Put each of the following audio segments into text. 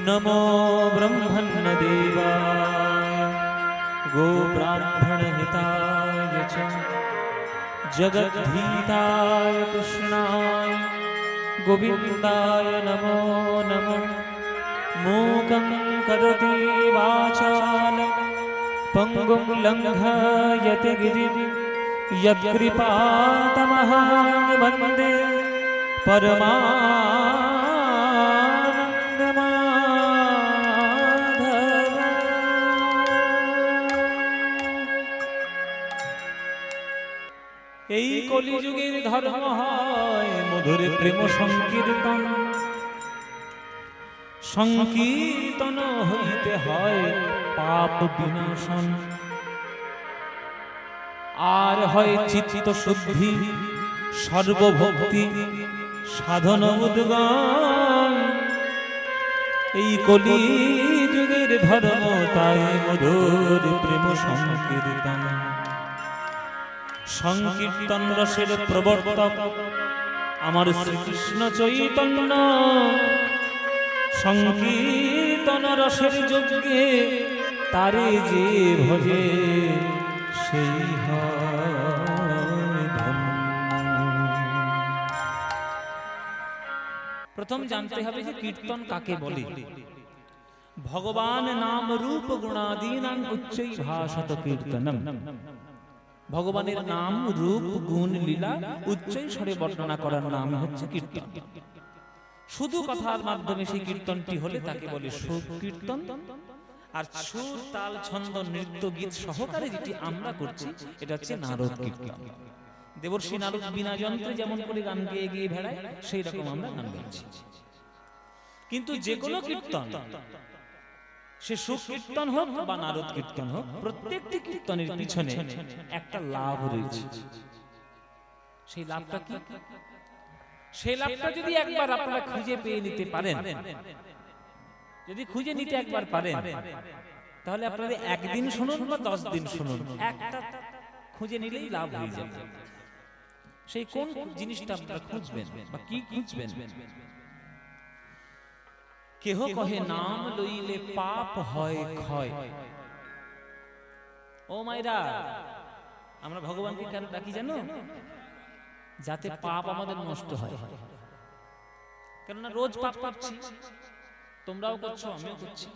नमो ब्रह्मण्यदेवाय गोब्राह्मणहिताय च जगद्धिताय कृष्णाय गोविन्दाय नमो नमः। मूकं करोति वाचालं पङ्गुं लङ्घयति गिरिं यत्कृपातमहं वन्दे परमानन्दमाधवम्। এই কলিযুগের ধর্ম হয় মধুর প্রেম সংকীর্তন, সংকীর্তন হইতে হয় পাপ বিনাশন, আর হয় চিত্ত শুদ্ধি সর্বভক্তি সাধন উদ্গম। এই কলিযুগের ধর্ম তাই মধুর প্রেম সংকীর্তন। সংকীর্তন রসের প্রবর্তক আমার শ্রীকৃষ্ণ চৈতন্য, সংকীর্তন রসের যজ্ঞে তারে যে ভজে সেই হয় ধন্য। প্রথম জানতে হবে যে কীর্তন কাকে বলে। ভগবান নাম রূপ গুণাদীনাং উচ্চৈ ভাষত কীর্তনম। ভগবানের নাম রূপ গুণ লীলা উচ্চৈ স্বরে বর্ণনা করার নাম হচ্ছে কীর্তন। শুধু কথার মাধ্যমে সেই কীর্তনটি হলে তাকে বলে সুকীর্তন। আর সুর তাল ছন্দ নৃত্য গীত সহকারে যেটি আমরা করছি এটা হচ্ছে নারদ কীর্তন। দেবর্ষি নারদ বিনা যন্ত্রে যেমন করে গান গেয়ে গিয়ে ভেড়ায় সেই রকম আমরা গান গাইছি। কিন্তু যে কোনো কীর্তন, সে সুকীর্তন হোক বা নারদ কীর্তন হোক, প্রত্যেকটি কীর্তনের পিছনে একটা লাভ রয়েছে। সেই লাভটা কি? সেই লাভটা যদি একবার আপনারা খুঁজে পেয়ে নিতে পারেন, যদি খুঁজে নিতে একবার পারেন, তাহলে আপনারা একদিন শুনুন বা 10 দিন শুনুন, একটা খুঁজে নিলেই লাভ হয়ে যাবে। সেই কোন জিনিসটা আপনারা খুঁজবেন বা কি খুঁজবেন? কেহ কহে নাম লইলে পাপ হয় ক্ষয়। ও মাইরা, আমরা ভগবানকে কেন ডাকি জানো? যাতে পাপ আমাদের নষ্ট হয়। কেননা রোজ পাপ করছি, তোমরাও করছো, আমিও করছি।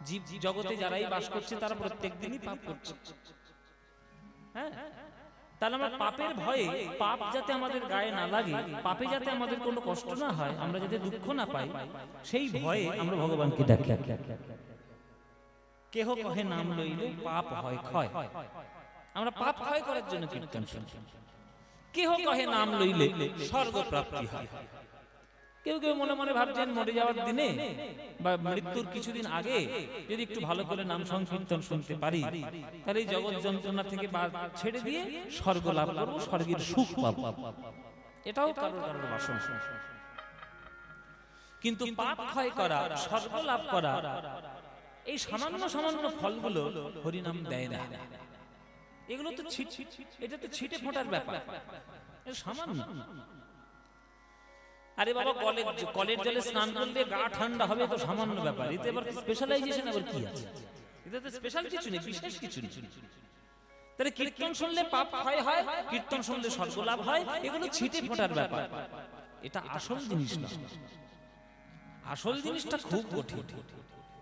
জীব জগতে যারাই বাস করছে তারা প্রত্যেক দিনই পাপ করছে। হ্যাঁ, তাহলে আমরা পাপের ভয়ে, পাপ যাতে আমাদের গায়ে না লাগে, পাপে যাতে আমাদের কোনো কষ্ট না হয়, আমরা যাতে দুঃখ না পাই, সেই ভয়ে আমরা ভগবানকে ডাকি। কেহ কহে নাম লইলে পাপ হয় ক্ষয়। আমরা পাপ ক্ষয় করার জন্য কীর্তন শুনি। কেহ কহে নাম লইলে স্বর্গ প্রাপ্তি হয়। কেউ কেউ মনে মনে ভাবছেন মরে যাওয়ার দিনে বা মৃত্যুর কিছুদিন আগে যদি একটু ভালো করে নাম সংকীর্তন শুনতে পারি, তাহলে এই জগৎ যন্ত্রণা থেকে ছেড়ে দিয়ে স্বর্গ লাভ করবো, স্বর্গের সুখ পাবো। এটাও কারোর কারোর বাসনা। কিন্তু পাপ ক্ষয় করা, স্বর্গ লাভ করা, এই সামান্য সামান্য ফলগুলো হরিনাম দেয় না। এগুলো তো এটা তো ছিটে ফোটার ব্যাপার, সামান্য। আরে বাবা, কলের জলে স্নান করলে গা ঠান্ডা হবে, তো সামান্য ব্যাপার। এতে আবার স্পেশালাইজেশন আবার কি আছে? এতে তো স্পেশাল কিছু নেই, বিশেষ কিছু নেই। তাহলে কীর্তন শুনলে পাপ ক্ষয় হয়, কীর্তন শুনলে স্বর্গ লাভ হয়, এগুলো ছিটে ফোটার ব্যাপার। এটা আসল জিনিস না। আসল জিনিসটা খুব কঠিন,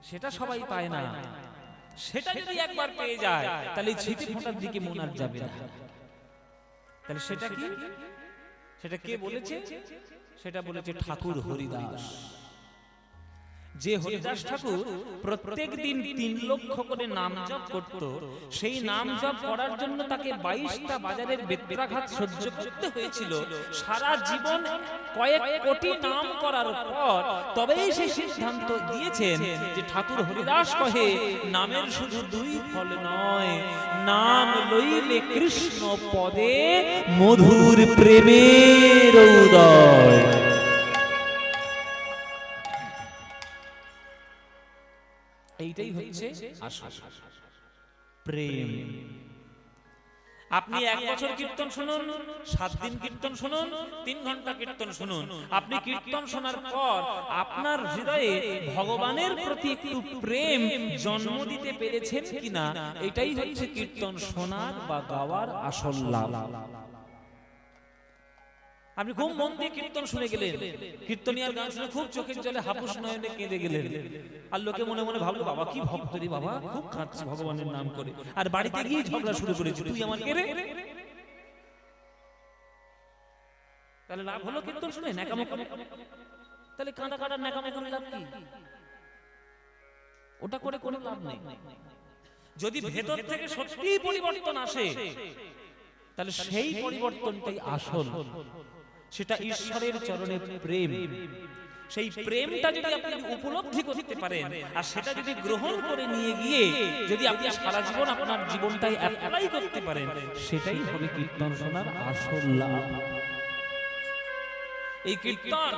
সেটা সবাই পায় না। সেটা যদি একবার পেয়ে যায়, তাহলে ছিটে ফোটার দিকে মন আর যাবে না। তাহলে সেটা কি? সেটা কে বলেছে? সেটা বলেছে ঠাকুর হরিদাস। যে হরিদাস ঠাকুর প্রত্যেক দিন 3 লক্ষ করে নাম জপ করত, সেই নাম জপ করার জন্য তাকে 22টা বাজারের বেত্রাঘাত সহ্য করতে হয়েছিল। সারা জীবন কয়েক কোটি নাম করার পর তবেই সে সিদ্ধান্ত দিয়েছেন যে ঠাকুর হরিদাস কহে নামের শুধু 2 ফল নয়, নাম লইলে কৃষ্ণ পদে মধুর প্রেমের উদয়। এইটাই হচ্ছে আসল প্রেম। আপনি 1 বছর কীর্তন শুনুন, 7 দিন কীর্তন শুনুন, 3 ঘন্টা কীর্তন শুনুন, আপনি কীর্তন শোনার পর আপনার হৃদয়ে ভগবানের প্রতি একটু প্রেম জন্ম দিতে পেরেছেন কিনা, এটাই হচ্ছে কীর্তন শোনার বা গাওয়ার আসল লাভ। আপনি খুব মন দিয়ে কীর্তন শুনে গেলেন, কীর্তনিয়ার গান শুনে খুব চোখের জলে হাপুস নয়নে কেঁদে গেলেন, আর লোকে মনে মনে ভাবলো বাবা কি ভক্ত রে বাবা, খুব কাঁদছে ভগবানের নাম করে, আর বাড়িতে গিয়ে ঝগড়া শুরু করেছে, তুই আমার কে রে? তাহলে লাভ হলো কীর্তন শুনে? ন্যাকামো করে। তাহলে কাঁদা কাটার ন্যাকামো করে লাভ কি? ওটা করে কোনো লাভ নেই। যদি ভেতর থেকে সত্যি পরিবর্তন আসে, তাহলে সেই পরিবর্তনটাই আসল, সেটা ঈশ্বরের চরণে প্রেম। সেই প্রেমটা যদি আপনি উপলব্ধি করতে পারেন আর সেটা যদি গ্রহণ করে নিয়ে গিয়ে যদি আপনি সারা জীবন আপনার জীবনটাই অ্যাপ্লাই করতে পারেন, সেটাই হবে কীর্তন শোনার আসল লাভ। এই কীর্তন,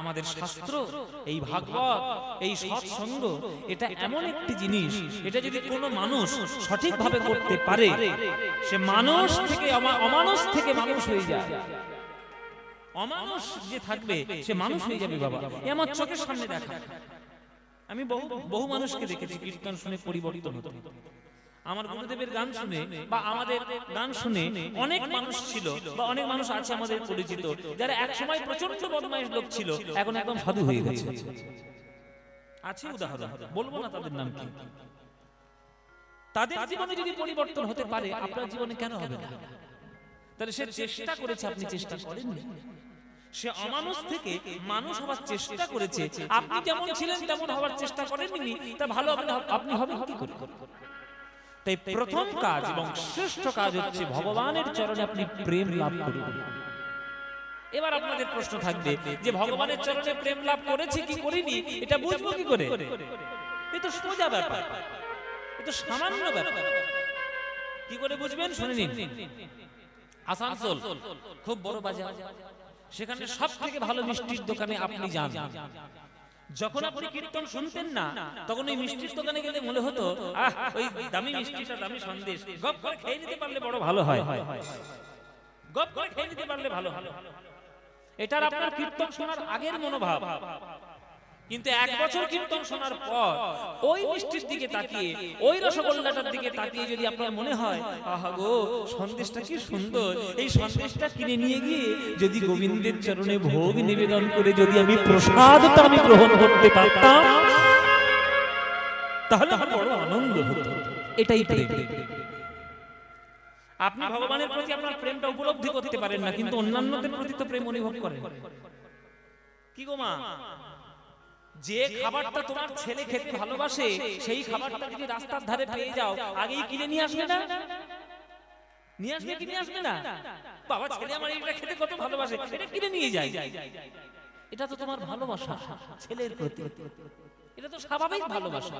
আমাদের শাস্ত্র, এই ভাগবত, এই সৎসঙ্গ, এটা এমন একটি জিনিস, এটা যদি কোনো মানুষ সঠিকভাবে করতে পারে, সে মানুষ থেকে অমানুষ থেকে মানুষ হয়ে যায়। অমানুষ যে থাকবে সে মানুষ হয়ে যাবে বাবা, এ আমার চোখের সামনে দেখা। আমি বহু মানুষকে দেখেছি কীর্তন শুনে পরিবর্তন হতে। আমার গুরুদেবের গান শুনে বা আমাদের গান শুনে অনেক মানুষ ছিল বা অনেক মানুষ আছে আমাদের পরিচিত, যারা এক সময় প্রচন্ড বদমাইশ লোক ছিল, এখন একদম সাধু হয়ে গেছে। আছে উদাহরণ, বলবো না তাদের নাম কি। তাদের জীবনে যদি পরিবর্তন হতে পারে, আপনার জীবনে কেন হবে না? তাহলে সে চেষ্টা করেছে, আপনি চেষ্টা করেননি। সে অমানুষ থেকে মানুষ হওয়ার চেষ্টা করেছে, আপনি যেমন ছিলেন তেমন হওয়ার চেষ্টা করেননি, তা ভালো আপনি হবেন কি করে? তাই প্রথম কাজ এবং শ্রেষ্ঠ কাজ হচ্ছে ভগবানের চরণে আপনি প্রেম লাভ করুন। এবার আপনাদের প্রশ্ন থাকবে যে ভগবানের চরণে প্রেম লাভ করেছি কি করিনি, এটা বুঝবো কি করে? এ তো সোজা ব্যাপার, এ তো সামান্য ব্যাপার। কি করে বুঝবেন শুনে নিন। আসানসোল খুব বড় বাজার, সেখানে সব থেকে ভালো মিষ্টির দোকানে আপনি যান। যখন আপনি কীর্তন শুনতেন না, তখন ওই মিষ্টির দোকানে গেলে মনে হতো ওই দামি মিষ্টিটা, দামি সন্দেশ গপ করে খেয়ে নিতে পারলে বড় ভালো হয়, গপ করে খেয়ে নিতে পারলে ভালো হয়। এটার আপনার কীর্তন শোনার আগের মনোভাব। কিন্তু 1 বছর কীর্তন শোনার পর ওই মিষ্টির দিকে তাকিয়ে, ওই রসগোল্লাটার দিকে তাকিয়ে যদি আপনার মনে হয় আহা গো সন্দেশটা কি সুন্দর, এই সন্দেশটা কিনে নিয়ে গিয়ে যদি গোবিন্দের চরণে ভোগ নিবেদন করে যদি আমি প্রসাদটা আমি গ্রহণ করতে পারতাম, তাহলে আমার বড় আনন্দ হতো। এটাই প্রেম। আপনি ভগবানের প্রতি আপনার প্রেমটা উপলব্ধি করতে পারেন না, কিন্তু অন্যান্যদের প্রতি তো প্রেম অনুভব করেন। কি গো মা, যে খাবারটা তোমার ছেলে খেতে ভালোবাসে, সেই খাবারটা যদি রাস্তার ধারে পেয়ে যাও, আগেই কিনে নিয়ে আসবে না? নিয়ে আসবে কি নিয়ে আসবে না? বাবা ছেলে আমার এইটা খেতে কত ভালোবাসে, এটা কিনে নিয়ে যায়। এটা তো তোমার ভালোবাসা ছেলের প্রতি, এটা তো স্বাভাবিক ভালোবাসা।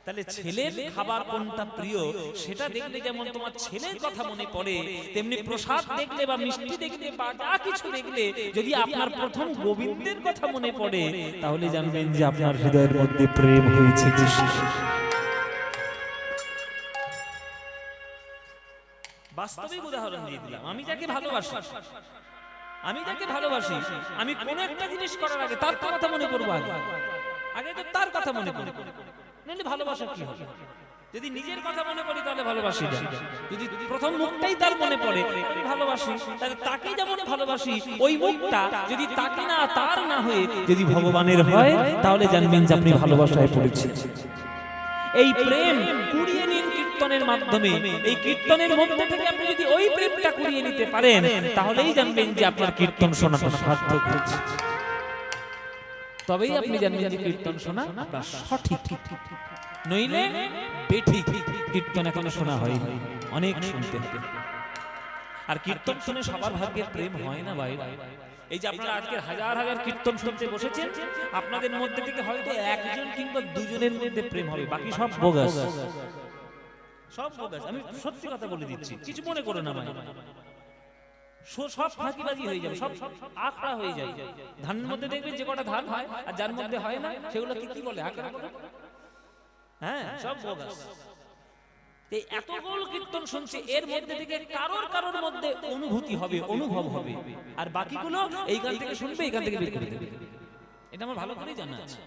তাহলে ছেলের খাবার কোনটা প্রিয় সেটা দেখলে যেমন তোমার ছেলের কথা মনে পড়ে, তেমনি প্রসাদ দেখলে বা মিষ্টি দেখলে বা যা কিছু দেখলে যদি আপনার প্রথম গোবিন্দের কথা মনে পড়ে, তাহলে জানবেন যে আপনার হৃদয়ের মধ্যে প্রেম হয়েছে। বাস্তবিক উদাহরণ দিয়ে দিলাম। আমি যাকে ভালোবাসি, আমি কোন একটা জিনিস করার আগে তার কথা মনে করবো, আগে তো তার কথা মনে করবো, নইলে ভালোবাসা কি হবে? যদি নিজের কথা মনে করি তাহলে ভালোবাসি না, যদি প্রথম মুখটাই তার মনে পড়ে আমি ভালোবাসি, তাহলে তাকে যেমন ভালোবাসি, ওই মুখটা যদি তাকে না তার না হয়ে যদি ভগবানের হয়, তাহলে জানবেন যে আপনি ভালোবাসায় পড়েছেন। এই প্রেম কুড়িয়ে নিন কীর্তনের মাধ্যমে। এই কীর্তনের মধ্যে থেকে আপনি যদি ওই প্রেমটা কুড়িয়ে নিতে পারেন, তাহলেই জানবেন যে আপনার কীর্তন শোনাটা সার্থক হয়েছে। তবেই আপনি জানবেন যে কীর্তন শোনা আপনার সঠিক, নইলে বেঠিক। কীর্তন এখনো শোনা হয়নি, অনেক শুনতে হবে। আর কীর্তন শুনে সবার ভাগ্যে প্রেম হয় না ভাই। এই যে আপনারা আজকে হাজার হাজার কীর্তন শুনতে বসেছেন, আপনাদের মধ্যে থেকে হয়তো 1জন কিংবা 2জনের মধ্যে প্রেম হবে, বাকি সব বোগাস, সব বোগাস। আমি সত্যি কথা বলে দিচ্ছি, কিছু মনে করো না ভাই। সব ফাঁকিবাজি হয়ে যাবে, সব আখড়া হয়ে যায়। ধানের মধ্যে দেখবেন যে কটা ধান হয় আর যার মধ্যে হয় না, সেগুলো কি বলে? আখড়া বলে। হ্যাঁ, সব বোগাস। এই এতগুলো কীর্তন শুনছে, এর মধ্যে থেকে কারোর কারোর মধ্যে অনুভূতি হবে, অনুভব হবে, আর বাকিগুলো এই গান থেকে শুনবে, এই গান থেকে বের করে দেবে। এটা আমার ভালো করেই জানা আছে।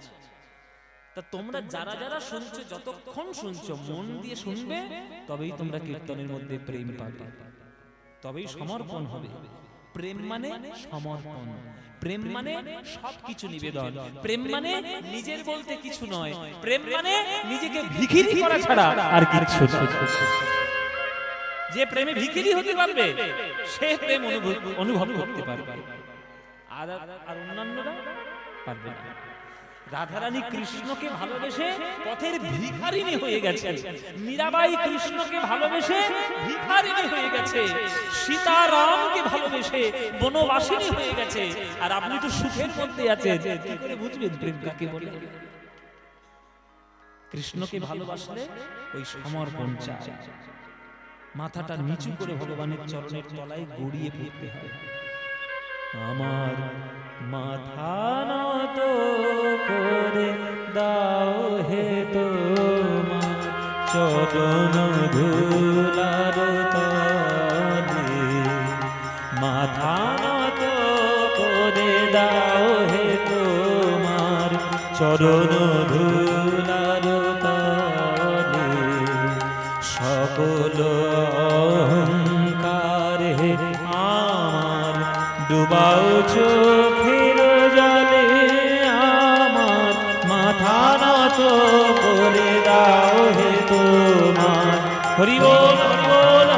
তা তোমরা যারা যারা শুনছো, যতক্ষণ শুনছো মন দিয়ে শুনবে, তবেই তোমরা কীর্তনের মধ্যে প্রেম পাবে, তবেই সমর্পণ হবে। প্রেম মানে সমর্পণ, প্রেম মানে সবকিছু নিবেদন, প্রেম মানে নিজের বলতে কিছু নয়, প্রেম মানে নিজেকে ভিখিরি করা ছাড়া আর কিছু নয়। যে প্রেমে ভিখিরি হতে পারবে সে প্রেম অনুভব করতে পারবে, আর অন্যান্যরা পারবে না। রাধারানী কৃষ্ণকে ভালোবেসে পথের ভিখারিনী হয়ে গেছে, মীরাবাই কৃষ্ণকে ভালোবেসে ভিখারিনী হয়ে গেছে, সীতারামকে ভালোবেসে বনবাসিনী হয়ে গেছে, আর আপনি তো সুখের মধ্যে আছেন, কি করে বুঝবেন প্রেম কাকে বলে? কৃষ্ণকে ভালোবাসলে ওই সমর্পণ চাই, মাথাটা নিচু করে ভগবানের চরণের তলায় গড়িয়ে পড়তে হয়। আমার মাথা নত করে দাও হে তোমার চরণ ধুলার তলে, মাথা নত করে দাও হে তোমার চরণ ধুলার তলে, সকল অহংকার হে আমার ডুবাও চোখের জলে, আমার মাথা নত করে দাও হে তোমার। হরি বল, হরি বল,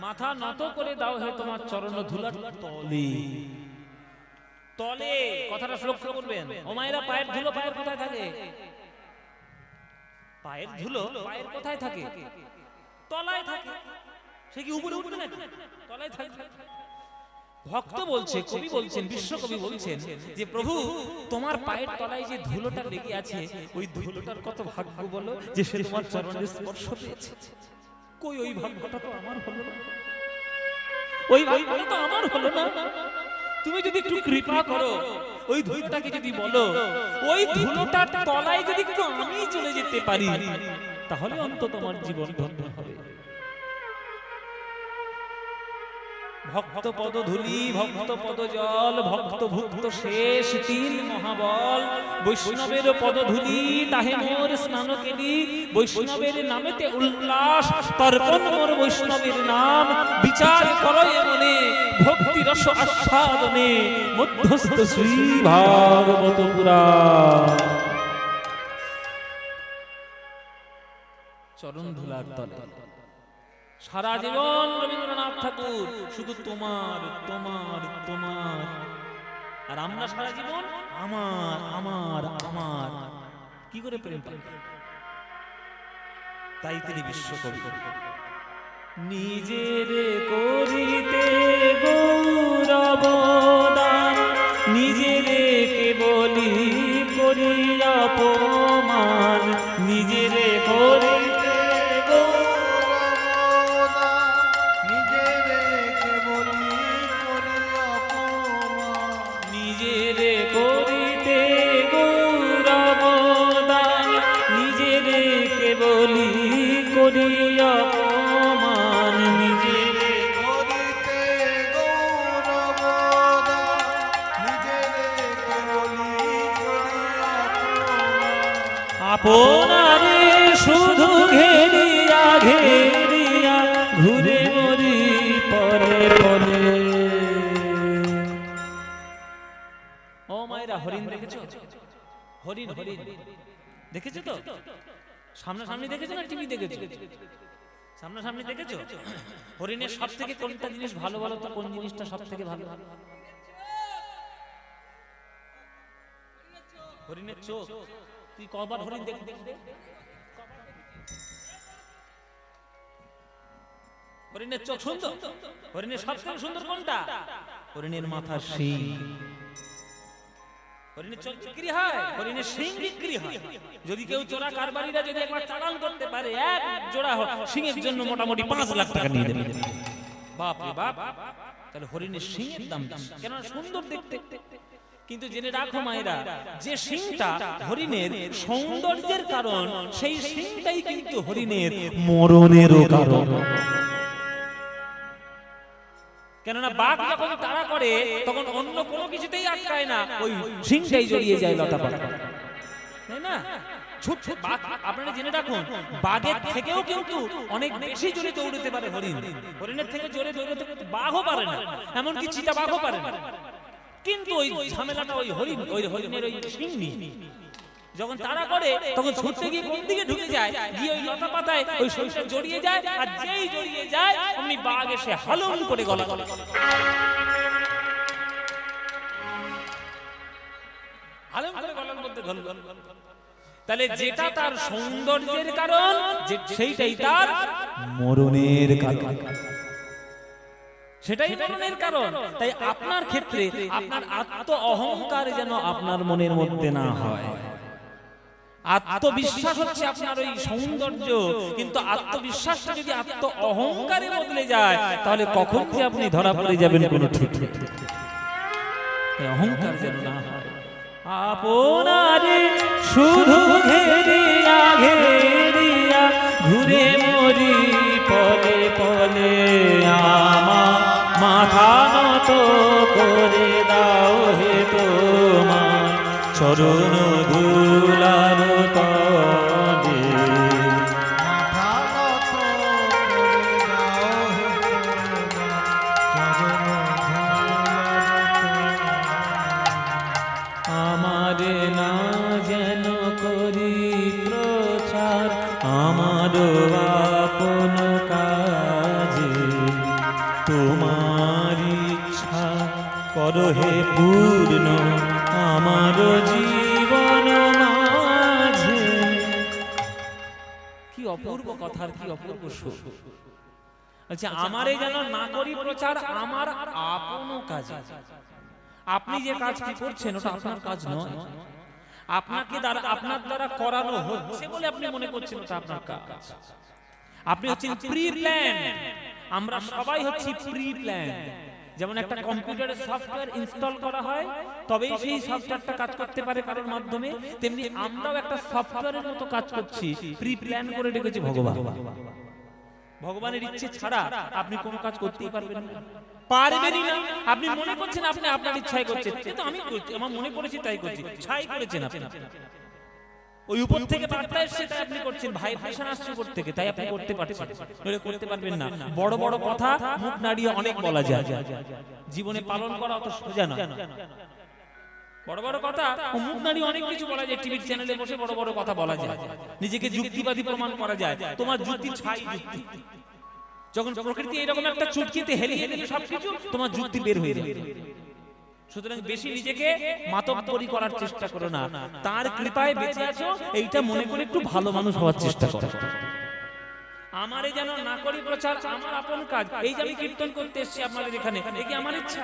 মাথা নত করে দাও হে তোমার চরণ ধুলার তলে। তলে কথাটা লক্ষ্য করবেন, ও মায়েরা, পায়ের ধুলো পায়ের কোথায় থাকে? পায়ের ধুলো পায়ের কোথায় থাকে? তলায় থাকে। সে কি উপরে উঠবে নাকি? তলায় থাকে। ভক্ত বলছে, কবি বলছেন, বিশ্বকবি বলছেন যে প্রভু তোমার পায়ের তলায় যে ধুলোটা লেগে আছে, ওই ধুলোটার কত ভাগ্য বলো যে সে তোমার চরণের স্পর্শ পেয়েছে। কই ওই ভাগ্যটা তো আমার হলো না, ওই ভাগ্যটা তো আমার হলো না। তুমি যদি একটু কৃপা করো, ওই ধুলোটাকে যদি বলো, ওই ধুলোটার তলায় যদি একটু আমি চলে যেতে পারি, তাহলে অন্তত তোমার জীবন ধন্য হবে। ভক্ত পদ ধুলি, ভক্ত পদ জল, ভক্ত ভুক্ত শেষ তিল মহাবল, বৈষ্ণবের পদ ধুলি তাহে মোর স্নান কেলি, বৈষ্ণবের নামেতে উল্লাস তর্পণ মোর বৈষ্ণবের নাম, বিচার করো মনে ভক্তি রস আস্বাদনে, মধ্যস্থ শ্রী ভাগবত পুরাণ। চরণ ধুলার তলে সারা জীবন রবীন্দ্রনাথ ঠাকুর শুধু তোমার তোমার তোমার, আর আমরা সারা জীবন আমার আমার আমার। কি করে প্রেম পাই? তাই তিনি বিশ্বকবি। নিজের করিতে গৌরব দান, নিজের কেবলি করি অপমান, নিজের করিতে অপমান, নিজের করিতে গৌরব দান, নিজের কেবলি করি অপমান, আপনারে শুধু ঘেরিয়া ঘেরিয়া ঘুরে মরি পরে পরে। ও মায়েরা, হরিণ দেখেছো? হরিণ হরিণ দেখেছো তো? সামনাসামনি দেখেছো না টিভি দেখেছো? সামনাসামনি দেখেছো? হরিণের সব থেকে কোনটা জিনিস ভালো বলো তো? কোন জিনিসটা সব থেকে ভালো? হরিণের চোখ। তুই কবার হরিণ দেখ? হরিণের চোখ সুন্দর। হরিণের সব থেকে সুন্দর কোনটা? হরিণের মাথা শিং। হরিণের চোখ বিক্রি হয়, হরিণের শিং বিক্রি হয়। যদি কেউ চোরা কারবারিরা যদি একবার চালান করতে পারে, এক জোড়া শিংয়ের জন্য মোটামুটি 5 লাখ টাকা নিয়ে দেবে। বাপ রে বাপ, তাহলে হরিণের সিংহের দাম কেন সুন্দর দেখতে। কিন্তু জেনে রাখো মায়েরা, যে সিংটা হরিণের সৌন্দর্যের কারণ, সেই সিংটাই কিন্তু হরিণের মরণেরও কারণ। কেননা বাঘ যখন তাড়া করে তখন অন্য কোনো কিছুতেই আটকায় না, ওই সিংটাই জড়িয়ে যায় লতা পাতা, তাই না? আপনারা জেনে রাখুন, বাঘের থেকেও কিন্তু অনেক বেশি জোরে দৌড়তে পারে হরিণ। হরিণের থেকে জোরে দৌড়তে বাঘও পারে না, এমনকি চিতা বাঘও পারে না। কিন্তু ওই ঝামেলাটা ওই হরিণের ওই সিংনি যখন তাড়া করে তখন ছুটতে গিয়ে কোন দিকে ঢুকে যায়, গিয়ে ওই লতা পাতায় ওই শরীরটা জড়িয়ে যায়, আর যেই জড়িয়ে যায় অমনি বাঘ এসে হালুম করে গলা হালুম করে গলার মধ্যে ধরল। তাহলে যেটা তার সৌন্দর্যের কারণ, সেইটাই তার মরণের কারণ, সেটাই মরণের কারণ। তাই আপনার ক্ষেত্রে আপনার আত্ম অহংকার যেন আপনার মনের মধ্যে না হয়। আত্মবিশ্বাস হচ্ছে আপনার ওই সৌন্দর্য, কিন্তু আত্মবিশ্বাসটা যদি আত্ম অহংকারে বদলে যায় তাহলে কখন যে আপনি ধরা পড়ে যাবেন কোনো ঠিক নেই। অহংকার যেন না হয়। আপনারে শুধু ঘেরিয়া ঘেরিয়া ঘুরে মরি পলে পলে, আমার মাথা নত করে দাও হে তোমার চরণ ধুলার তলে। আমারে না যেন করি প্রচার আমার আপন কাজে, তোমার ইচ্ছা করো হে পূর্ণ আমার জীবন মাঝে। কি অপূর্ব কথার, কি অপূর্ব সুর। আচ্ছা, আমারে যেন না করি প্রচার আমার আপন কাজে। আপনি যে কাজটি করছেন ওটা আপনার কাজ নয়, আপনাকে আপনার দ্বারা করানো হচ্ছে বলে আপনি মনে করছেন ওটা আপনার কাজ। আপনি হচ্ছেন প্রি প্ল্যান, আমরা সবাই হচ্ছি প্রি প্ল্যান। যেমন একটা কম্পিউটারে সফটওয়্যার ইনস্টল করা হয় তবেই সেই সফটওয়্যারটা কাজ করতে পারে কারোর মাধ্যমে, তেমনি আমরাও একটা সফটওয়্যারের মতো কাজ করছি, প্রি প্ল্যান করে রেখেছি ভগবান। ভগবানের ইচ্ছে ছাড়া আপনি কোনো কাজ করতেই পারবেন না, পারবেনই না। আপনি মনে করছেন আপনি আপনার ইচ্ছায় করছেন, কিন্তু আমি করছি, আমার মনে করেছি তাই করছি, ছাই করেছেন আপনি। ওই উপর থেকে বার্তা এসেছে তাই আপনি করছেন, ভাইব্রেশন আসছে উপর থেকে তাই আপনি করতে পারছেন, নইলে করতে পারবেন না। বড় বড় কথা মুখ নাড়িয়ে অনেক বলা যায়, জীবনে পালন করা অত সোজা না। বড় বড় কথা মুখ নাড়িয়ে অনেক কিছু বলা যায়, টিভি চ্যানেলে বসে বড় বড় কথা বলা যায়, নিজেকে যুক্তিবাদী প্রমাণ করা যায়। তোমার যুক্তি ছাই যুক্তি। যখন প্রকৃতি এরকম একটা চুটকিতে হেলে হেলে সবকিছু তোমার যুক্তি বের হয়ে যাবে। সুতরাং বেশি নিজেকে মাতব্বরি করার চেষ্টা করো না, তার কৃপায় বেঁচে আছো এইটা মনে করে একটু ভালো মানুষ হওয়ার চেষ্টা করো। আমারে যেন না করি প্রচার আমার আপন কাজ। এই যে আমি কীর্তন করতে এসেছি আপনাদের এখানে, এই কি আমার ইচ্ছা?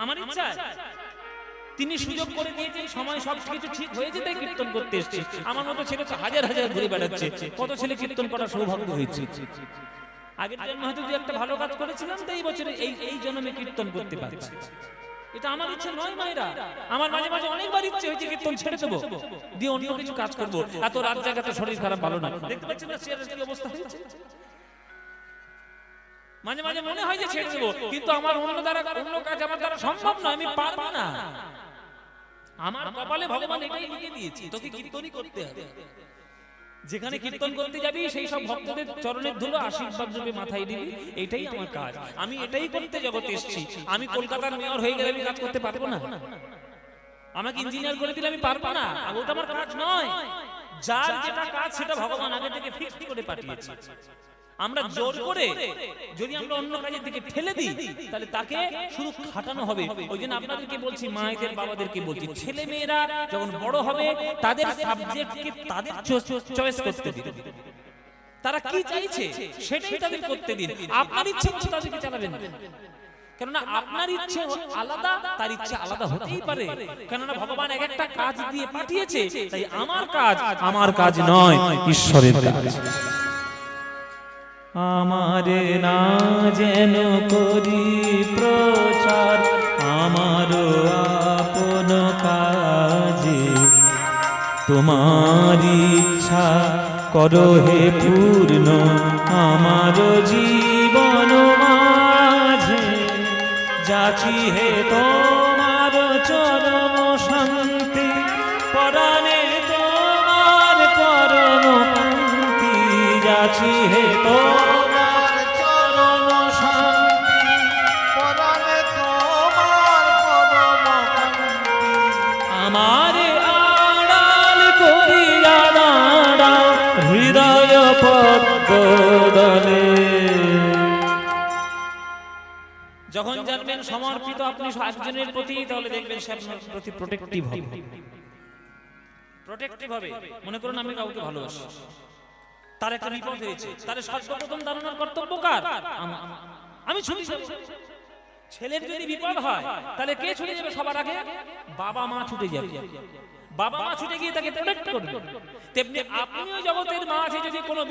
আমার ইচ্ছা? তিনি সুযোগ করে দিয়েছেন, সময় সবকিছু ঠিক হয়েছে তাই কীর্তন করতে এসেছি। আমার মতো ছেলে তো হাজার হাজার ঘুরে বেড়াচ্ছে, কত ছেলে কীর্তন করার সৌভাগ্য হয়েছে। আগের জন্মে হয়তো যে একটা ভালো কাজ করেছিলাম তাই বছরে এই জন্মে কীর্তন করতে পারছি। এটা আমার ইচ্ছে নয় মায়েরা। আমার মাঝে মাঝে অনেকবার ইচ্ছে হয়েছে কীর্তন ছেড়ে দেবো, দিয়ে অন্য কিছু কাজ করবো। এত রাত জায়গাতে শরীর খারাপ ভালো না, দেখতে পাচ্ছেন না চেয়ারের কি অবস্থা হয়েছে। মাঝে মাঝে মনে হয় যে ছেড়ে দেবো, কিন্তু আমার অন্য কাজ আমার দ্বারা সম্ভব নয়, আমি পারবো না। আমার কপালে ভগবান এটাই লিখে দিয়েছে, তোকে কীর্তনই করতে হবে। যেখানে কীর্তন করতে যাবি সেই সব ভক্তদের চরণের ধুলো আশীর্বাদ রূপে মাথায় দিবি, এটাই আমার কাজ। আমি এটাই করতে জগতে এসেছি। আমি কলকাতার মেয়র হয়ে গেলে আমি কাজ করতে পারবো না, আমাকে ইঞ্জিনিয়ার করে দিলে আমি পারবো না, ওটা আমার কাজ নয়। যার যেটা কাজ সেটা ভগবান আগে থেকে ফিক্সড করে পাঠিয়েছে। আমরা জোর করে যদি আমরা অন্য কাজের দিকে ঠেলে দিই তাহলে তাকে শুধু খাটানো হবে। ওই জন্য আপনাদেরকে বলছি, মায়েদের বাবাদেরকে বলছি, ছেলে মেয়েরা যখন বড় হবে তাদের সাবজেক্টকে তাদের চয়েস করতে দিন। তারা কি চাইছে সেটাই তাদের করতে দিন, আপনার ইচ্ছে মতো তাদেরকে চালাবেন না। কেননা আপনার ইচ্ছে আলাদা, তার ইচ্ছে আলাদা হতেই পারে। কেননা ভগবান এক একটা কাজ দিয়ে পাঠিয়েছে, তাই আমার কাজ আমার কাজ নয়, ঈশ্বরের কাজ। আমারে না যেন করি প্রচার আমার আপন কাজে, তোমার ইচ্ছা করো হে পূর্ণ আমার জীবন মাঝে, যাচি হে তোমার চরম শান্তি পরাণে তোমার পরম শান্তি, যাচি হে তোমার চরম শান্তি পরাণে তোমার পরম শান্তি, আমারে আড়াল করিয়া দাঁড়াও হৃদয় পদ্মদলে। যখন জানবেন সমর্পিত আপনি একজনের প্রতি, তাহলে দেখবেন সে আপনার প্রতি প্রোটেক্টিভ হবে। প্রোটেক্টিভ হবে। মনে করুন আমি কাউকে ভালোবাসি, তার একটা বিপদ হয়েছে, তার সর্বপ্রথম দাঁড়ানোর কর্তব্য কার? আমি ছুটি যাব। ছেলের যদি বিপদ হয় তাহলে কে ছুটে যাবে সবার আগে? বাবা মা ছুটে যাবে। বাবা মা ছুটে গিয়ে তাকে প্রোটেক্ট করবে। তেমনি আপনিও জগতের মাঝে যদি কোনো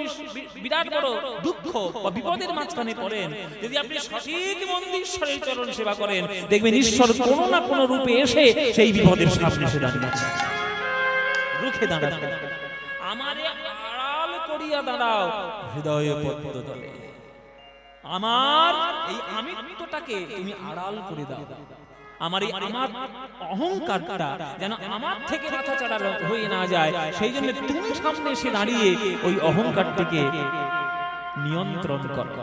বিরাট বড় দুঃখ বা বিপদের মাঝখানে পড়েন, যদি আপনি সঠিক মন্দিরের চরণ সেবা করেন, দেখবেন ঈশ্বর কোনো না কোনো রূপে এসে সেই বিপদের সামনে এসে দাঁড়িয়েছে, রুখে দাঁড়াবে। আমারে আড়াল করিয়া দাঁড়াও হৃদয় পদ্মতলে, আমার এই আমিত্বটাকে তুমি আড়াল করে দাও, আমার এই আমার অহংকারটা যেন আমার থেকে মাথা চাড়া হয়ে না যায়, সেই জন্য তুমি সামনে এসে দাঁড়িয়ে ওই অহংকারটিকে নিয়ন্ত্রণ করো।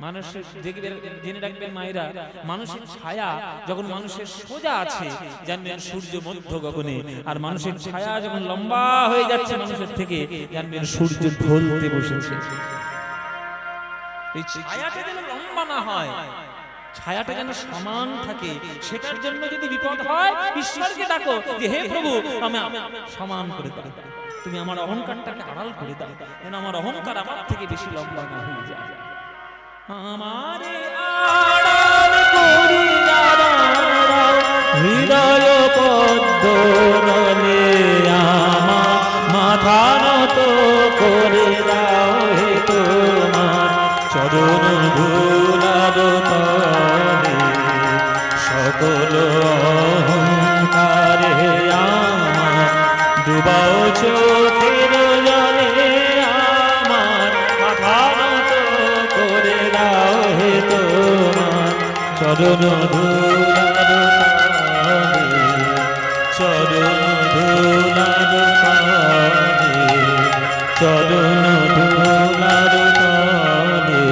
মানুষের দেখবেন, জেনে রাখবেন মায়েরা, মানুষের ছায়া যখন মানুষের সোজা আছে জানবেন সূর্য মধ্য গগনে, আর মানুষের ছায়া যখন লম্বা হয়ে যাচ্ছে মানুষের থেকে জানবেন সূর্য ঢলতে বসেছে। এই ছায়াটা যেন লম্বা না হয়, ছায়াটা যেন সমান থাকে, সেটার জন্য যদি বিপদ হয় ঈশ্বরকে ডাকো যে হে প্রভু আমি সমান করে দাও, তুমি আমার অহংকারটাকে আড়াল করে দাও, যেন আমার অহংকার আমার থেকে বেশি লম্বা না হয়ে যায়। আমারে আড়াল করিয়া দাঁড়াও হৃদয় পদ্মতলে, আমার মাথা নত করে দাও হে তোমার চরণ ধুলার তলে, সকল অহংকারে আমার ডুবাও চোখের জলে, আমার মাথা নত করে দাও হে তোমার চরণ ধুলার তলে, চরণ ধুলার তলে, চরণ ধুলার তলে।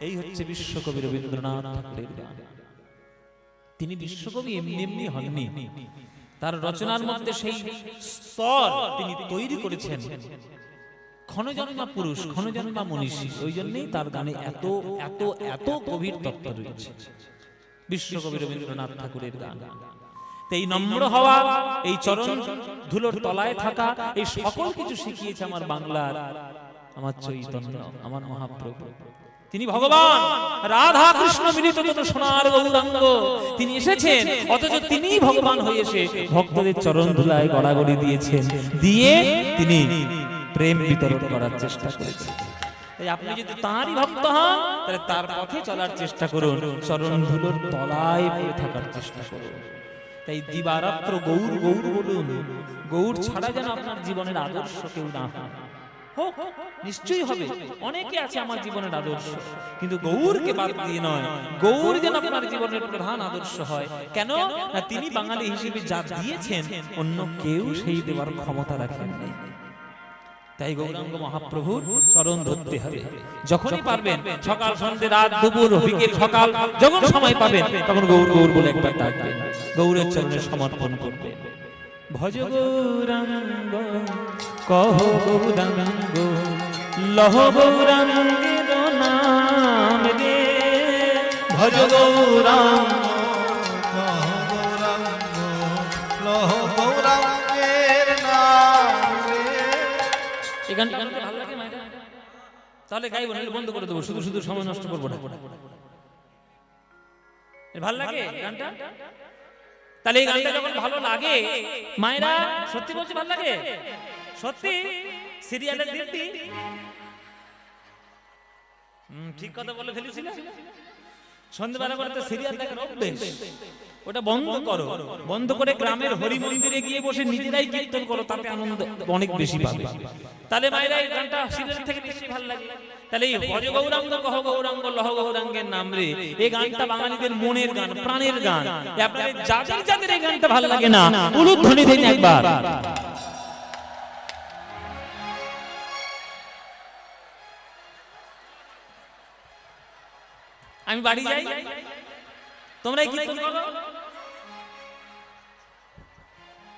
এই হচ্ছে বিশ্বকবি রবীন্দ্রনাথ ঠাকুরের গান। তিনি বিশ্বকবি এমনি এমনি হননি, তার রচনার মধ্যে সেই স্তর তিনি তৈরি করেছেন। ক্ষণজন্মা পুরুষ, ক্ষণজন্মা মনীষী, ওই জন্যই তার গানে এত এত এত গভীর তত্ত্ব রয়েছে। বিশ্বকবি রবীন্দ্রনাথ ঠাকুরের গান। এই নম্র হওয়া, এই চরণ ধুলোর তলায় থাকা, এই সকল কিছু শিখিয়েছে আমার বাংলার আমার চৈতন্য, আমার মহাপ্রভু। তিনি ভগবান রাধা কৃষ্ণ মিলিত তনু সোনার গৌরাঙ্গ, তিনি এসেছেন, অথচ তিনি ভগবান হয়ে এসে ভক্তদের চরণ ধুলায় গড়াগড়ি দিয়েছেন, দিয়ে তিনি প্রেম বিতরণ করার চেষ্টা করেছেন। তাই আপনি যদি তাঁরই ভক্ত হন তাহলে তার পথে চলার চেষ্টা করুন, চরণ ধুলোর তলায় পড়ে থাকার চেষ্টা করুন। তাই দিবারাত্র গৌর গৌর বলুন, গৌর ছাড়া যেন আপনার জীবনের আদর্শ কেউ না হয়। হোক, নিশ্চয়ই হবে, অনেকে আছে আমার জীবনের আদর্শ, কিন্তু গৌরকে বাদ দিয়ে নয়, গৌর যেন আপনার জীবনের প্রধান আদর্শ হয়। কেন না তিনি বাঙালি হিসেবে যা দিয়েছেন অন্য কেউ সেই দেওয়ার ক্ষমতা রাখেন নাই। তাই গৌরাঙ্গ মহাপ্রভুর চরণ ধরতে হবে, যখনই পারবেন, সকাল সন্ধ্যে রাত দুপুর বিকেল সকাল যখন সময় পাবেন তখন গৌর গৌর বলে একবার ডাকবেন, গৌরের চরণে সমর্পণ করবেন। ভজ গৌরাঙ্গ কহ গৌরাঙ্গ লহ গৌরাঙ্গের নাম রে, ভজ গৌরাঙ্গ কহ গৌরাঙ্গ লহ গৌরাঙ্গের নাম রে। এই গানটা ভালো লাগে মায়েরা? তাহলে গাইব, নাহলে বন্ধ করে দেবো, শুধু শুধু সময় নষ্ট করবো না। ভালো লাগে গানটা? তাহলে এই গানটা যখন ভালো লাগে, মায়েরা সত্যি বলছি ভালো লাগে, সত্যি সিরিয়ালের দিদি ঠিক কথা বলে ফেলেছিল। সন্ধ্যাবেলা করে তো সিরিয়াল দেখার অভ্যেস, ওটা বন্ধ করো, বন্ধ করে গ্রামের হরি মন্দিরে গিয়ে বসে নিজেরাই কীর্তন করো, তাতে আনন্দ অনেক বেশি পাবে। তাহলে মায়েরা এই গানটা সিরিয়াল থেকে বেশি ভালো লাগে। তাহলে এই ভজ গৌরাঙ্গ কহ গৌরাঙ্গ লহ গৌরাঙ্গের নাম রে, এই গানটা বাঙালিদের মনের গান, প্রাণের গান। আপনাদের যাদের যাদের এই গানটা ভালো লাগে না, উলুধ্বনি দিন একবার। আমি বাড়ি যাই, তোমরা কীর্তন করো।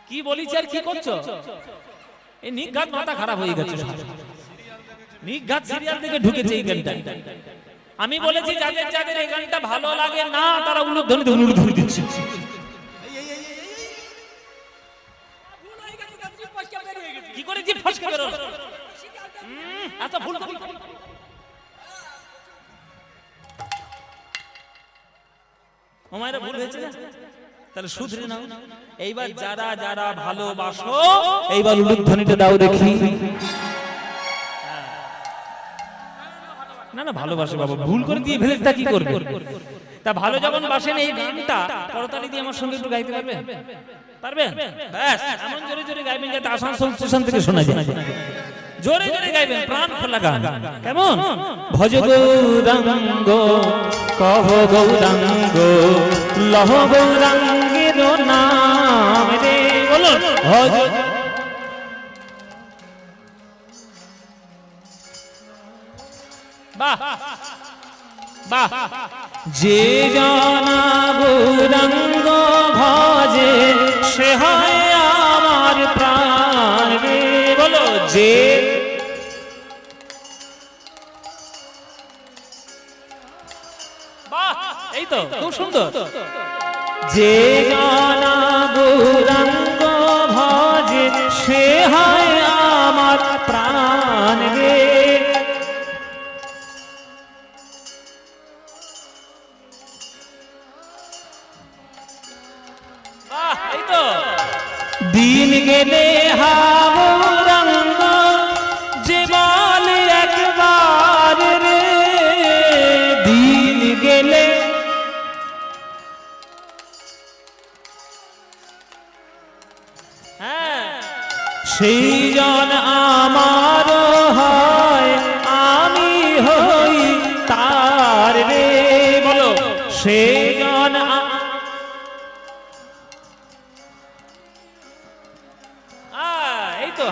কি বলিস আর কি করছো? এই নিঘাত মাথা খারাপ হয়ে গেছে, নিঘাত সিরিয়াল থেকে ঢুকেছে এই গানটা। আমি বলেছি যাদের যাদের এই গানটা ভালো লাগে না, তারা উলুধ্বনি দিচ্ছে। কি করে জিভ ফসকে বের হলো? এত ভুল আমাদের ভুল হয়েছে না, তাহলে শুধরে নাও। এইবার যারা যারা ভালোবাসো, এইবার উলুধ্বনিটা দাও দেখি। না না ভালোবাসে বাবা, ভুল করে দিয়ে ফেলেছে, তা কি করবে? তা ভালো যখন বাসেন, এই গানটা করতালি দিয়ে আমার সঙ্গে একটু গাইতে পারবেন? পারবেন? ব্যাস এমন জোরে জোরে গাইবেন যাতে আসানসোল স্টেশন থেকে শোনা যায়। জোরে জোরে গাইবেন, প্রাণ খোলা গান। কেমন? ভজ গৌরাঙ্গ কহ গৌরাঙ্গ লহ গৌরাঙ্গের নাম রে, বলুন ভজ। বাহ বাহ। যে জানা গৌরাঙ্গ ভজে, সে হয় আমার প্রাণ রে, বলো যে। বাহ, এই তো খুব সুন্দর। যে জানা গৌরাঙ্গ ভজে, সে হয় আমার প্রাণ রে। দিন গেলে হাওরাঙ্গ যে বলে একবার রে, দিন গেলে সেই জন আমার হয়, আমি হই তার রে, বলো সেই জন।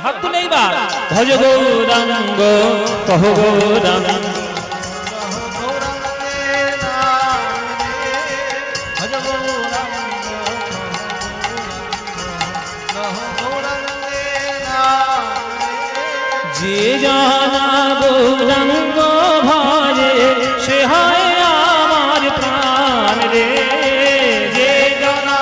হাত তুলে এইবার ভজ গৌরাঙ্গ কহ গৌরাঙ্গ যে জানা গৌরাঙ্গ ভজে, সে হয় আমার প্রাণ রে। যে জানা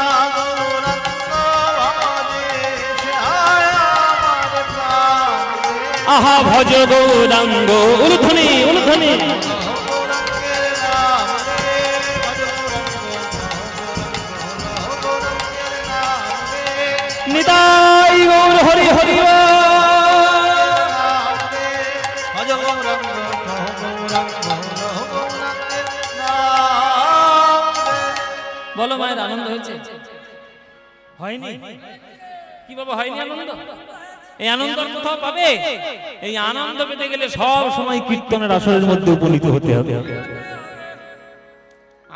আহা ভজ গৌরাঙ্গ, উলুধ্বনি উলুধ্বনি। নিতাই গৌর হরি হরি। বলো মায়ের আনন্দ হয়েছে? হয়নি? কি বাবা হয়নি আনন্দ? এই আনন্দ কোথাও পাবে? এই আনন্দ পেতে গেলে সব সময় কীর্তনের আসরের মধ্যে উপনীত হতে হবে।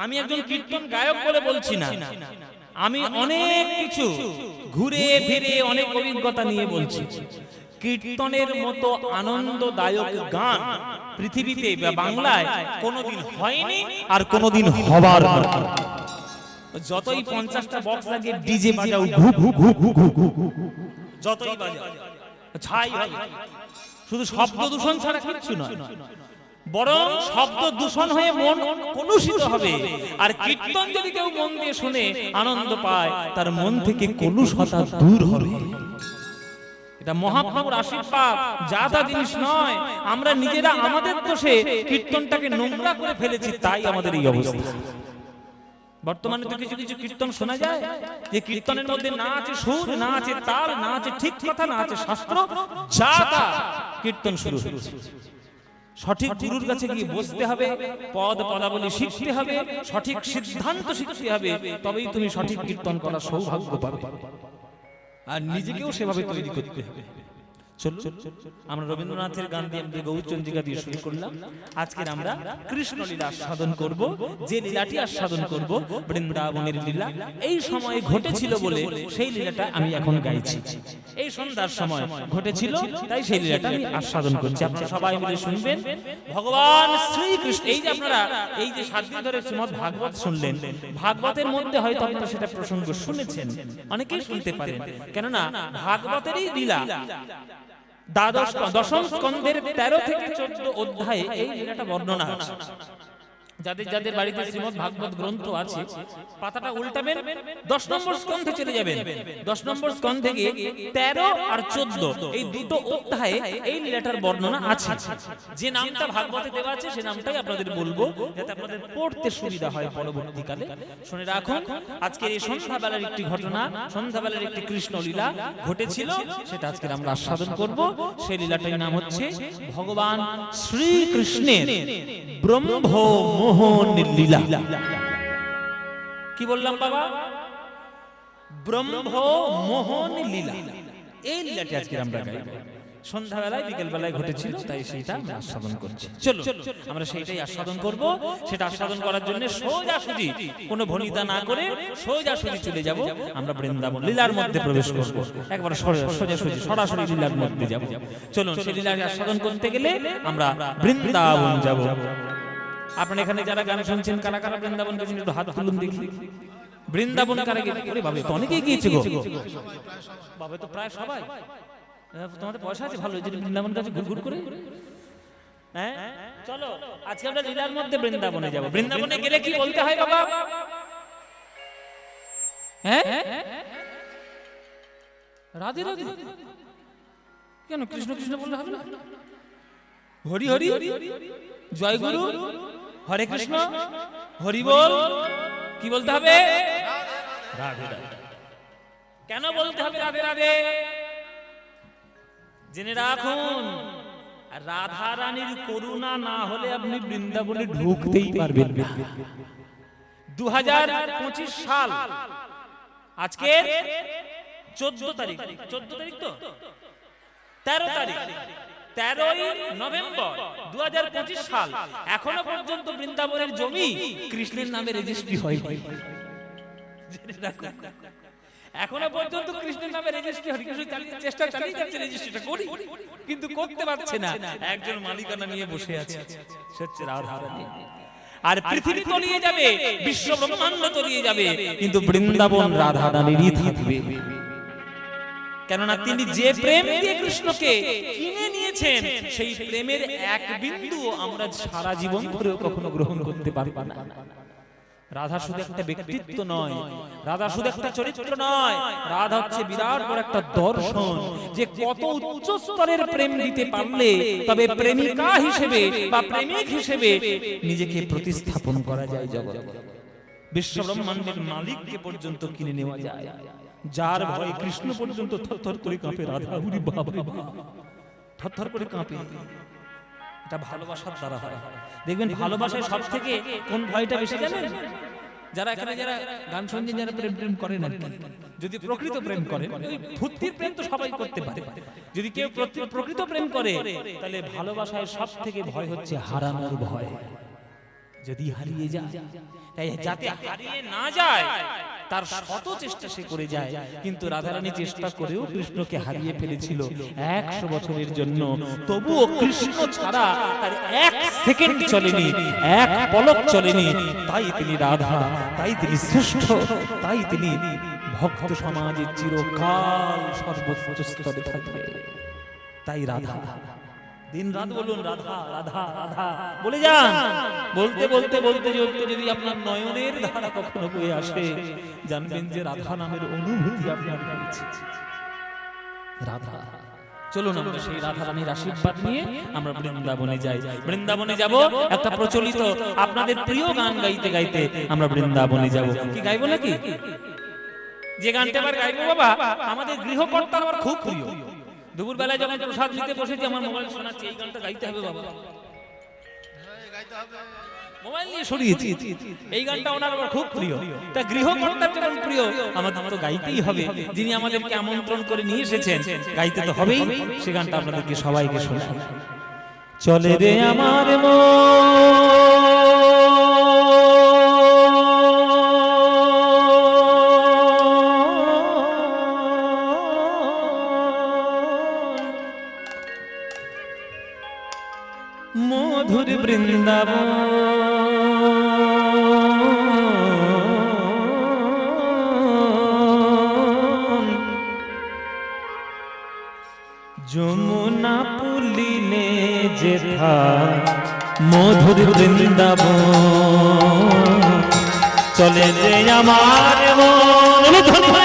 আমি একজন কীর্তন গায়ক বলে বলছি না, আমি অনেক কিছু ঘুরে ফিরে অনেক অভিজ্ঞতা নিয়ে বলছি। কীর্তনের মতো আনন্দদায়ক গান পৃথিবীতে বা বাংলায় কোনোদিন হয়নি, আর কোনোদিন হবার নয়। যতই 50টা বক্স লাগিয়ে ডিজে বাজাও, যতই বাজাও ছাই হয়, শুধু শব্দ দূষণ ছাড়া কিছু নয়। বরং শব্দ দূষণ হয়ে মন কলুষিত হবে। আর কীর্তন যদি কেউ মন দিয়ে শুনে আনন্দ পায়, তার মন থেকে কলুষতা দূর হবে। এটা মহাপ্রভুর আশীর্বাদ, যা তা জিনিস নয়। আমরা নিজেরা আমাদের দোষে কীর্তনটাকে নোংরা করে ফেলেছি, তাই আমাদের এই অবস্থা। বর্তমানে তো কিছু কিছু কীর্তন শোনা যায় যে কীর্তনের মধ্যে না আছে সুর, না আছে তাল, না আছে ঠিক কথা, না আছে শাস্ত্র, যা তা কীর্তন শুরু হচ্ছে। সঠিক গুরুর কাছে গিয়ে বসতে হবে, পদ পদাবলী শিখতে হবে, সঠিক সিদ্ধান্ত শিখতে হবে, তবেই তুমি সঠিক কীর্তন করার সৌভাগ্য পাবে। আর নিজেকেও সেভাবে তৈরি করতে হবে। চলো আমরা রবীন্দ্রনাথের গান দিয়ে আমাদের গৌরচন্দ্রিকা দিয়ে শুরু করলাম। আজকের আমরা কৃষ্ণ লীলা আস্বাদন করব। যে লীলাটি আস্বাদন করব বৃন্দাবনের লীলা। এই সময়ে ঘটেছিল বলে সেই লীলাটা আমি এখন গাইছি। এই সন্ধ্যার সময় ঘটেছিল, তাই সেই লীলাটা আমি আস্বাদন করছি। আপনারা সবাই মিলে শুনবেন। ভগবান শ্রীকৃষ্ণ, এই যে আপনারা এই যে 7 দিন ধরে শ্রীমদ্ ভাগবত শুনলেন, ভাগবতের মধ্যে হয়তো আপনারা সেটা প্রসঙ্গ শুনেছেন, অনেকেই শুনতে পারেন, কেননা ভাগবতেরই লীলা দশম স্কন্ধের 13 থেকে 14 অধ্যায়ে এই লীলাটা বর্ণনা আছে। যাদের যাদের বাড়িতে শ্রীমদ্ ভাগবত গ্রন্থ আছে, পাতাটা উল্টাবেন, 10 নম্বর স্কন্ধে চলে যাবেন। 10 নম্বর স্কন্ধে গিয়ে 13 আর 14 এই দুটো অধ্যায়ে এই লীলাটার বর্ণনা আছে। যে নামটা ভাগবতে দেওয়া আছে সে নামটাই আপনাদের বলবো, যাতে আপনাদের পড়তে সুবিধা হয় পরবর্তীকালে। শুনে রাখুন, আজকের এই সন্ধ্যাবেলার একটি ঘটনা, সন্ধ্যাবেলার একটি কৃষ্ণ লীলা ঘটেছিল, সেটা আজকে আমরা আস্বাদন করব। সেই লীলাটার নাম হচ্ছে ভগবান শ্রীকৃষ্ণের ব্রহ্ম মোহন লীলা। কি বললাম বাবা? ব্রহ্ম মোহন লীলা। এই লীলাটি আজকে আমরা গাইব। সন্ধ্যাবেলায় বিকেল বেলায় ঘটেছিল, তাই সেইটা আমরা আস্বাদন করছি। চলো আমরা সেইটাই আস্বাদন করব। সেটা আস্বাদন করার জন্য সোজাসুজি কোনো ভনিতা না করে সোজাসুজি চলে যাব আমরা বৃন্দাবন লীলার মধ্যে প্রবেশ করব। একবার সোজাসুজি সরাসরি লীলার মধ্যে যাব। চলুন সেই লীলাকে আস্বাদন করতে গেলে আমরা বৃন্দাবন যাব। আপনারা এখানে যারা গান শুনছেন, কারা কারা বৃন্দাবন গেছেন একটু হাত তুলুন দেখি। বৃন্দাবন কারা গেছে? ওরে বাবা, তো অনেকেই গিয়েছে গো বাবা, তো প্রায় সবাই। তোমাদের পয়সা আছে ভালো, যে বৃন্দাবন কাছে ঘুরঘুর করে। হ্যাঁ চলো আজকে আমরা লীলার মধ্যে বৃন্দাবনে যাব। বৃন্দাবনে গেলে কি বলতে হয় বাবা? হ্যাঁ রাধে রাধে কেন? কৃষ্ণ কৃষ্ণ বললে হবে না? হরি হরি, জয় গুরু, হরে কৃষ্ণ, হরি বল। কি বলতে হবে? রাধে রাধে। কেন বলতে হবে রাধে রাধে? জেনে রাখুন, রাধা রানীর করুণা না হলে আপনি বৃন্দাবনে ঢুকতেই পারবেন না। 2025 সাল, আজকে 14 তারিখ, 14 তারিখ তো 13 তারিখ, 13ই নভেম্বর 2025 সাল। এখনো পর্যন্ত বৃন্দাবনের জমি কৃষ্ণের নামে রেজিস্ট্রি হয়নি। এখনো পর্যন্ত কৃষ্ণের নামে রেজিস্ট্রি হয়নি। চেষ্টা চালিয়ে যাচ্ছে রেজিস্ট্রিটা করি, কিন্তু করতে পারছে না। একজন মালিকানা নিয়ে বসে আছে, সে রাধা রানী। আর পৃথিবী তলিয়ে যাবে, বিশ্ব ব্রহ্মাণ্ড তলিয়ে যাবে, কিন্তু বৃন্দাবন রাধা রানীরই থাকবে। কেননা তিনি যে প্রেম দিয়ে কৃষ্ণকে কিনে নিয়েছেন, সেই প্রেমের এক বিন্দু আমরা সারা জীবন ধরে কখনো গ্রহণ করতে পারব না। রাধা শুধু একটা ব্যক্তিত্ব নয়, রাধা শুধু একটা চরিত্র নয়, রাধা হচ্ছে বিরাট বড় একটা দর্শন। যে কত উচ্চ স্তরের প্রেম দিতে পারলে তবে প্রেমিকা হিসেবে বা প্রেমিক হিসেবে নিজেকে প্রতিস্থাপন করা যায় জগতে। বিশ্ব ব্রহ্মাণ্ডের মালিককে পর্যন্ত কিনে নেওয়া যায়। যার ভয়ে কৃষ্ণ পর্যন্ত থরথর করে কাঁপে, রাধা উরি বাবা থরথর করে কাঁপে। এটা ভালোবাসার দ্বারা হয়। দেখবেন ভালোবাসায় সব থেকে কোন ভয়টা বেশি জানেন? যারা এখানে যারা গান শুনছেন, যারা প্রেম প্রেম করেন, যদি প্রকৃত প্রেম করেন, ওই ভূতির প্রেম তো সবাই করতে পারে। যদি কেউ প্রকৃত প্রেম করে, তাহলে ভালোবাসায় সব থেকে ভয় হচ্ছে হারানোর ভয়। যদি হারিয়ে যায়, তাই যাতে হারিয়ে না যায় তার শত চেষ্টা সে করে যায়। কিন্তু রাধারানী চেষ্টা করেও কৃষ্ণকে হারিয়ে ফেলেছিল 100 বছরের জন্য, তবুও কৃষ্ণ ছাড়া তার 1 সেকেন্ড চলেনি, 1 পলক চলেনি। তাই তিনি রাধা, তাই তিনি শ্রেষ্ঠ, তাই তিনি ভক্ত সমাজে চিরকাল সর্বোচ্চ স্তরে থাকবে। তাই রাধা। দিন রাত বলুন রাধা রাধা রাধা বলে যান। বলতে বলতে বলতে বলতে যদি আপনার নয়নের ধারা কখনো বয়ে আসে, জানবেন যে রাধা নামের অনুভূতি আপনার হয়েছে। রাধা চলুন আমরা সেই রাধা রানীর আশীর্বাদ নিয়ে আমরা বৃন্দাবনে যাই। বৃন্দাবনে যাব একটা প্রচলিত আপনাদের প্রিয় গান গাইতে গাইতে আমরা বৃন্দাবনে যাব। কি গাইবো নাকি? যে গানটা এবার গাইবো বাবা আমাদের গৃহকর্তার আমার খুব প্রিয়। দুপুর বেলায় যখন প্রসাদ নিতে বসেছি আমার মোবাইল শোনাচ্ছে এই গানটা গাইতে হবে বাবা, গাইতে হবে। মোবাইল নিয়ে সরিয়েছি, এই গানটা ওনার আমার খুব প্রিয়। তা গৃহকর্তার যখন প্রিয় আমাদের তো গাইতেই হবে। যিনি আমাদেরকে আমন্ত্রণ করে নিয়ে এসেছেন গাইতে তো হবেই। সে গানটা আপনাদেরকে সবাইকে শোনাই। চলে রে আমার মধুর বৃন্দাবন, যমুনা পুলিনে যেথা মধুর বৃন্দাবন। চলে রে আমার মন ধরা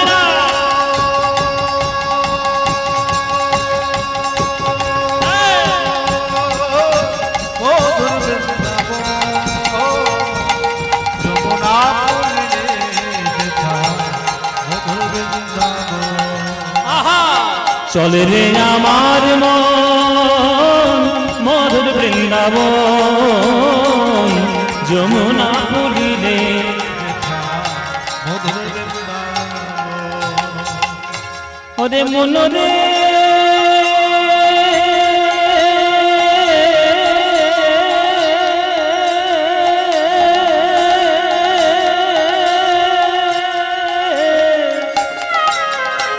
চলে রে আমার মন মধুর বৃন্দাবন, যমুনা পুলিনে মধুর বৃন্দাবন। ওরে মন রে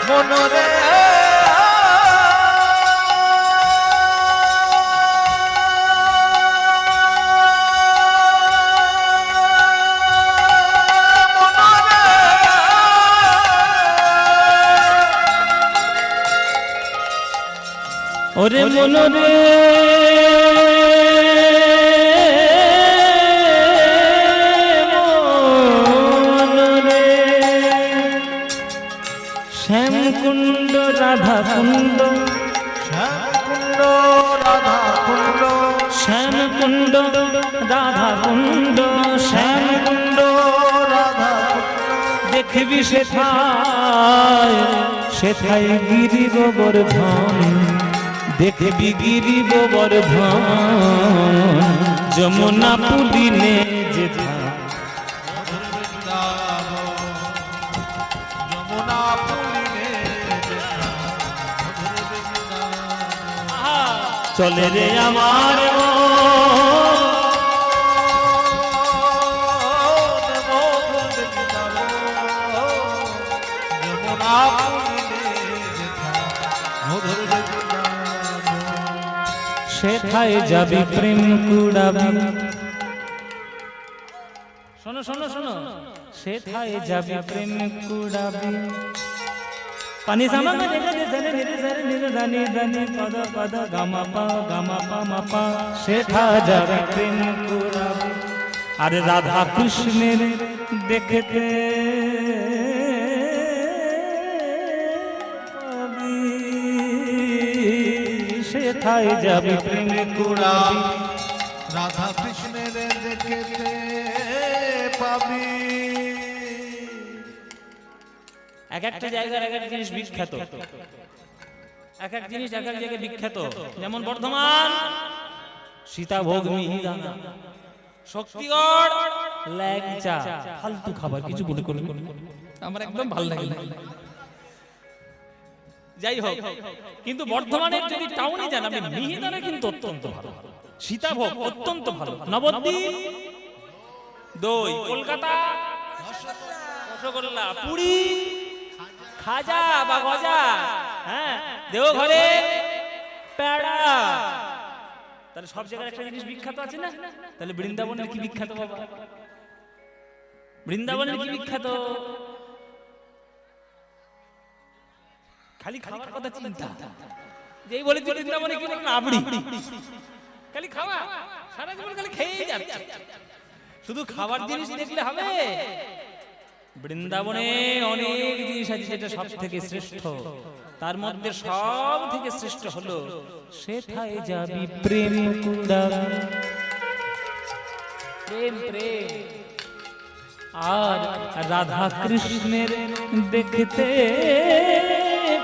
মন রে ওরে মন রে মন রে শ্যামকুণ্ড রাধা কুণ্ড, শ্যামকুণ্ড রাধা কুণ্ড, শ্যামকুণ্ড রাধা কুণ্ড, শ্যামকুণ্ড রাধা দেখবি সেথায় সেথায় গিরি গোবর্ধন, দেখবি গিরি গোবর্ধন, যমুনা পুলিনে যেথা যমুনা পুলিনে যেথা। চলে রে আমার সেথায় যাবি প্রেম কুড়াবি। শোনো শোনো শোনো, সেথায় যাবি প্রেম কুড়াবি। পানি সামা মে রে রে রে রে রে রে দানি দানি পদ পদ গামা পা মা পা। সেথা যাবি প্রেম কুড়াবি। আরে রাধা কৃষ্ণের দেখতে সেথায় যাবি প্রেম কুড়াবি। রাধা কৃষ্ণের দেখতে পাবি। এক একটা জায়গার এক এক জিনিস বিখ্যাত, এক এক জিনিস এক এক জায়গায় বিখ্যাত। যেমন বর্ধমান সীতাভোগ মিহিদানা, শক্তিগড় ল্যাংচা, ফালতু খাবার কিছু বলে করবে আমার একদম ভালো লাগে না। যাই হোক, কিন্তু বর্ধমানের যদি টাউনে যান আপনি মিহিদানা কিন্তু অত্যন্ত ভালো, সীতাভোগ অত্যন্ত ভালো, নবদ্বীপ দই, কলকাতা রসগোল্লা, পুরী খাজা বা গজা, হ্যাঁ দেওঘরে পেড়া। তাহলে সব জায়গায় একটা জিনিস বিখ্যাত আছে না? তাহলে বৃন্দাবনের কি বিখ্যাত বাবা? বৃন্দাবনের কি বিখ্যাত? খালি খাওয়ার কথা চিন্তা। যেই বলেছি বৃন্দাবনে কি বলেন? আবড়ি, খালি খাওয়া, সারা জীবন খালি খেয়েই যাচ্ছে। শুধু খাবার জিনিস দেখলে হবে? বৃন্দাবনে অনেক জিনিস আছে যেটা সব থেকে শ্রেষ্ঠ, তার মধ্যে সব থেকে শ্রেষ্ঠ হলো সেথায় যাবি প্রেম কুড়াবি। প্রেম প্রেম আর রাধা কৃষ্ণের দেখতে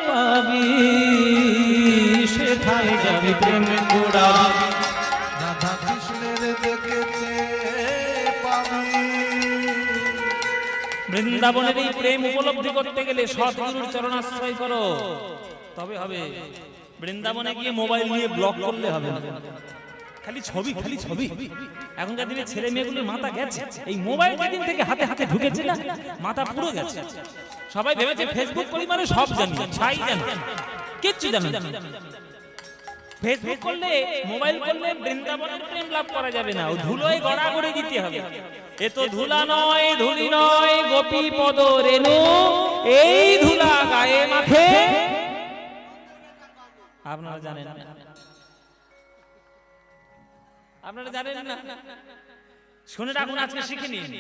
পাবি, সেথায় যাবি প্রেম কুড়াবি। রাধা কৃষ্ণের দেখতে পাবি। বৃন্দাবনের এই প্রেম উপলব্ধি করতে গেলে সৎগুরুর চরণাশ্রয় করো, তবে হবে। বৃন্দাবনে গিয়ে মোবাইল নিয়ে ব্লক করলে হবে না, খালি ছবি খালি ছবি। এখনকার দিনে ছেলে মেয়েগুলোর মাথা গেছে, এই মোবাইল যেদিন থেকে হাতে হাতে ঢুকেছে না, মাথা পুরো গেছে। সবাই ভেবেছে ফেসবুক করি মানে সব জানি, ছাই জানি, কিচ্ছু জানি না। ফেসবুক করলে, মোবাইল করলে বৃন্দাবনের প্রেম লাভ করা যাবে না, ও ধুলোয় গড়াগড়ি দিতে হবে। এ তো ধুলা নয়, ধুলি নয়, গোপী পদ রেণু, এই ধুলা গায়ে মাখে। আপনারা জানেন না, আপনারা জানেন না, শুনে রাখুন, আজকে শিখে নিন।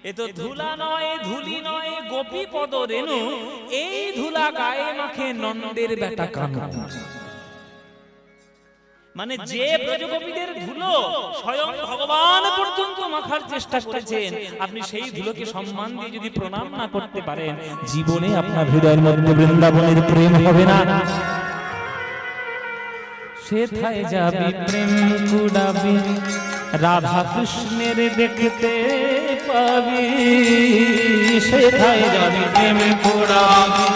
এ তো ধুলা নয়, ধুলি নয়, গোপী পদ রেণু, এই ধুলা গায়ে মাখে নন্দের বেটা কানু। মানে যে ব্রজগোপীদের ধুলো স্বয়ং ভগবান পর্যন্ত মাখার চেষ্টা করেছেন, আপনি সেই ধুলোকে সম্মান দিয়ে যদি প্রণাম না করতে পারেন, জীবনে আপনার হৃদয়ের মধ্যে বৃন্দাবনের প্রেম হবে না। সেথায় যাবি প্রেম কুড়াবি, রাধা কৃষ্ণের দেখতে পাবি, সেথায় যাবি প্রেম কুড়াবি।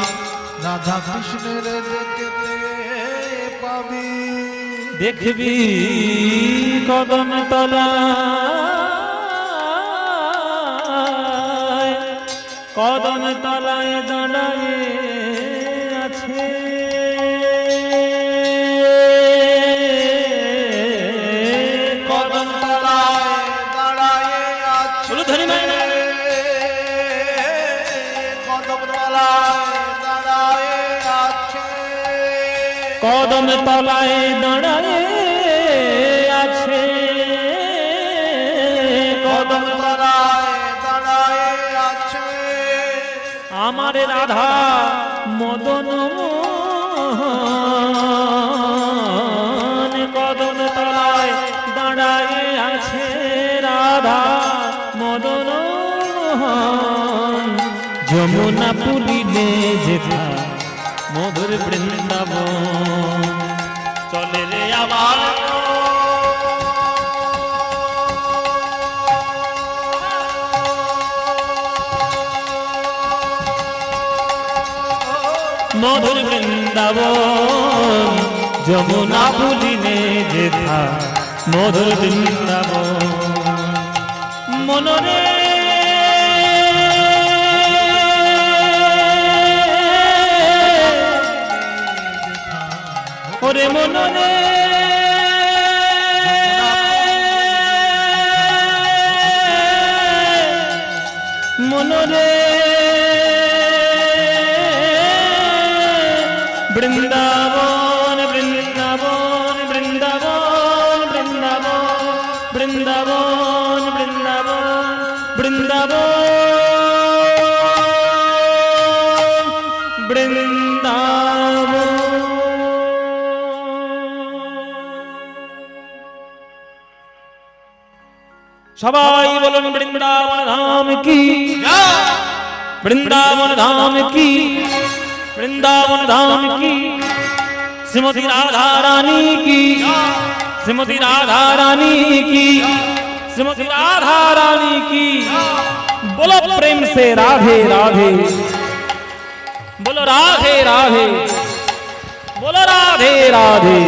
রাধা কৃষ্ণের দেখতে পাবি। দেখবি কদম তলায়, কদম তলায় দাঁড়ায়ে আছে, কদম তলায় দাঁড়ায়ে আছে। কদম তলায় দাঁড়ায়ে আছে। কদম তলায় দাঁড়ায়ে আছে, কদম তলায় দাঁড়ায়ে আছে। আমার রাধা মদন মোহন, কদম তলায় দাঁড়ায়ে আছে রাধা মদন মোহন। যমুনা পুলিনে যেথা মধুর বৃন্দাবন, চলে রে আমার মধুর বৃন্দাবন, যমুনা পুলিনে যেথা মধুর বৃন্দাবন। মনরে ওরে মনরে মনরে বৃন্দাবন বৃন্দাবন বৃন্দাবন বৃন্দাবন বৃন্দাবন বৃন্দাবন বৃন্দাবন বৃন্দাবন। সবাই বলুন বৃন্দাবন ধাম কি, বৃন্দাবন ধাম কি, বৃন্দাবন ধাম কি, শ্রীমতী রাধা রানী কি, শ্রীমতী রাধা রানী কি, श्रीमती राधा रानी की। बोलो प्रेम से राधे राधे, बोलो राधे राधे, बोलो राधे राधे।